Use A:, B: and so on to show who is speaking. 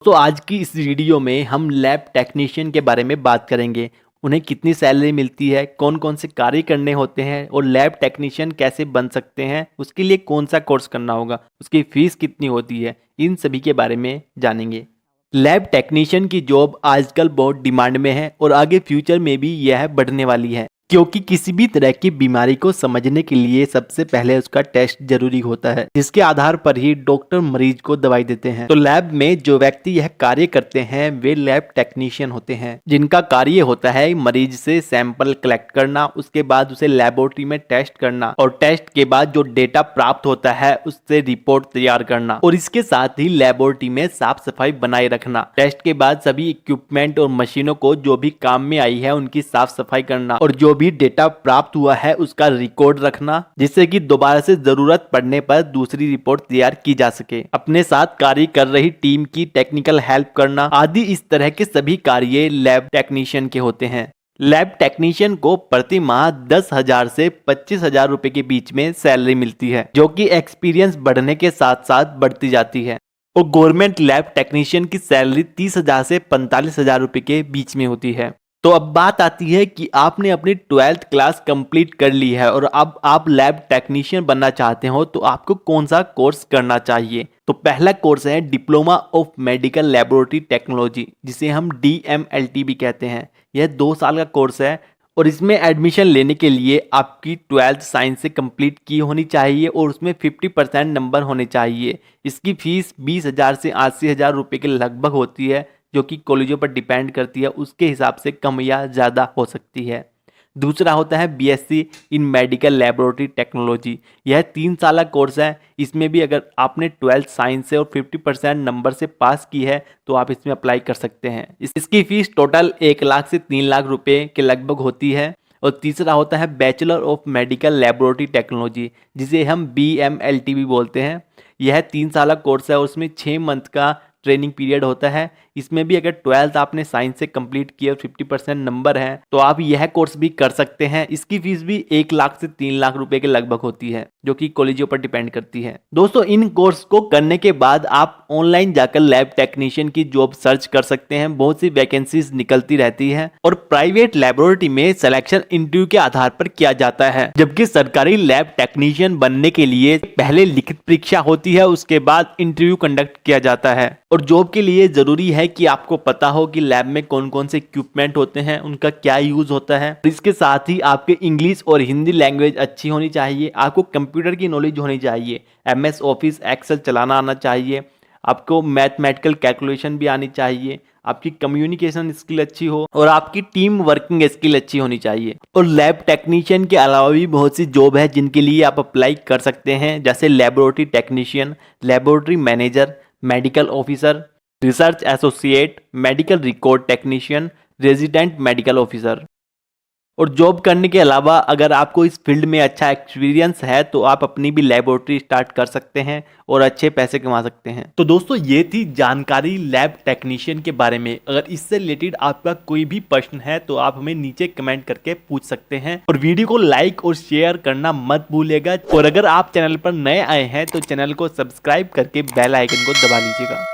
A: दोस्तों आज की इस वीडियो में हम लैब टेक्नीशियन के बारे में बात करेंगे। उन्हें कितनी सैलरी मिलती है, कौन कौन से कार्य करने होते हैं और लैब टेक्नीशियन कैसे बन सकते हैं, उसके लिए कौन सा कोर्स करना होगा, उसकी फीस कितनी होती है, इन सभी के बारे में जानेंगे। लैब टेक्नीशियन की जॉब आजकल बहुत डिमांड में है और आगे फ्यूचर में भी यह बढ़ने वाली है, क्योंकि किसी भी तरह की बीमारी को समझने के लिए सबसे पहले उसका टेस्ट जरूरी होता है, जिसके आधार पर ही डॉक्टर मरीज को दवाई देते हैं। तो लैब में जो व्यक्ति यह कार्य करते हैं वे लैब टेक्नीशियन होते हैं, जिनका कार्य होता है मरीज से सैंपल कलेक्ट करना, उसके बाद उसे लेबोरेटरी में टेस्ट करना और टेस्ट के बाद जो डेटा प्राप्त होता है उससे रिपोर्ट तैयार करना और इसके साथ ही लेबोरेटरी में साफ सफाई बनाए रखना। टेस्ट के बाद सभी इक्विपमेंट और मशीनों को जो भी काम में आई है उनकी साफ सफाई करना और जो भी डेटा प्राप्त हुआ है उसका रिकॉर्ड रखना, जिससे कि दोबारा से जरूरत पड़ने पर दूसरी रिपोर्ट तैयार की जा सके। अपने साथ कार्य कर रही टीम की टेक्निकल हेल्प करना आदि इस तरह के सभी कार्य लैब टेक्नीशियन के होते हैं। लैब टेक्नीशियन को प्रति माह 10,000 से 25,000 रुपए के बीच में सैलरी मिलती है, जो कि एक्सपीरियंस बढ़ने के साथ साथ बढ़ती जाती है। और गवर्नमेंट लैब टेक्नीशियन की सैलरी 30,000 से 45,000 रुपए के बीच में होती है। तो अब बात आती है कि आपने अपनी 12th क्लास कंप्लीट कर ली है और अब आप लैब टेक्नीशियन बनना चाहते हो, तो आपको कौन सा कोर्स करना चाहिए। तो पहला कोर्स है diploma of medical laboratory technology, जिसे हम DMLT भी कहते हैं। यह 2 साल का कोर्स है और इसमें एडमिशन लेने के लिए आपकी 12th साइंस से कंप्लीट की होनी चाहिए और उसमें 50% नंबर होने चाहिए। इसकी फीस 20,000 से 80,000 रुपये के लगभग होती है, जो कि कॉलेजों पर डिपेंड करती है, उसके हिसाब से कम या ज़्यादा हो सकती है। दूसरा होता है BSc इन मेडिकल लेबोरेटरी टेक्नोलॉजी। यह 3 साल का कोर्स है। इसमें भी अगर आपने 12th साइंस से और 50% नंबर से पास की है तो आप इसमें अप्लाई कर सकते हैं। इसकी फीस टोटल 1 लाख से 3 लाख रुपए के लगभग होती है। और तीसरा होता है bachelor of medical laboratory technology, जिसे हम BMLT भी बोलते हैं। यह 3 साल का कोर्स है और उसमें 6 मंथ का ट्रेनिंग पीरियड होता है। इसमें भी अगर 12th आपने साइंस से कंप्लीट किया और 50% नंबर है तो आप यह कोर्स भी कर सकते हैं। इसकी फीस भी 1 लाख से 3 लाख रुपए के लगभग होती है, जो कि कॉलेजों पर डिपेंड करती है। दोस्तों इन कोर्स को करने के बाद आप ऑनलाइन जाकर लैब टेक्नीशियन की जॉब सर्च कर सकते हैं। बहुत सी वैकेंसीज निकलती रहती है और प्राइवेट लेबोरेटरी में सिलेक्शन इंटरव्यू के आधार पर किया जाता है, जबकि सरकारी लैब टेक्नीशियन बनने के लिए पहले लिखित परीक्षा होती है, उसके बाद इंटरव्यू कंडक्ट किया जाता है। और जॉब के लिए जरूरी है कि आपको पता हो कि लैब में कौन कौन से इक्विपमेंट होते हैं, उनका क्या यूज होता है। इसके साथ ही आपके इंग्लिश और हिंदी लैंग्वेज अच्छी होनी चाहिए। आपको कंप्यूटर की नॉलेज होनी चाहिए, MS ऑफिस एक्सेल चलाना आना चाहिए, आपको मैथमेटिकल कैलकुलेशन भी आनी चाहिए, आपकी कम्युनिकेशन स्किल अच्छी हो और आपकी टीम वर्किंग स्किल अच्छी होनी चाहिए। और लैब टेक्नीशियन के अलावा भी बहुत सी जॉब है जिनके लिए आप अप्लाई कर सकते हैं, जैसे laboratory technician, laboratory manager, medical officer, research associate, medical record technician, resident medical officer. और जॉब करने के अलावा अगर आपको इस फील्ड में अच्छा एक्सपीरियंस है तो आप अपनी भी लेबोरेटरी स्टार्ट कर सकते हैं और अच्छे पैसे कमा सकते हैं। तो दोस्तों ये थी जानकारी लैब टेक्नीशियन के बारे में। अगर इससे रिलेटेड आपका कोई भी प्रश्न है तो आप हमें नीचे कमेंट करके पूछ सकते हैं और वीडियो को लाइक और शेयर करना मत भूलिएगा। और अगर आप चैनल पर नए आए हैं तो चैनल को सब्सक्राइब करके बेल आइकन को दबा लीजिएगा।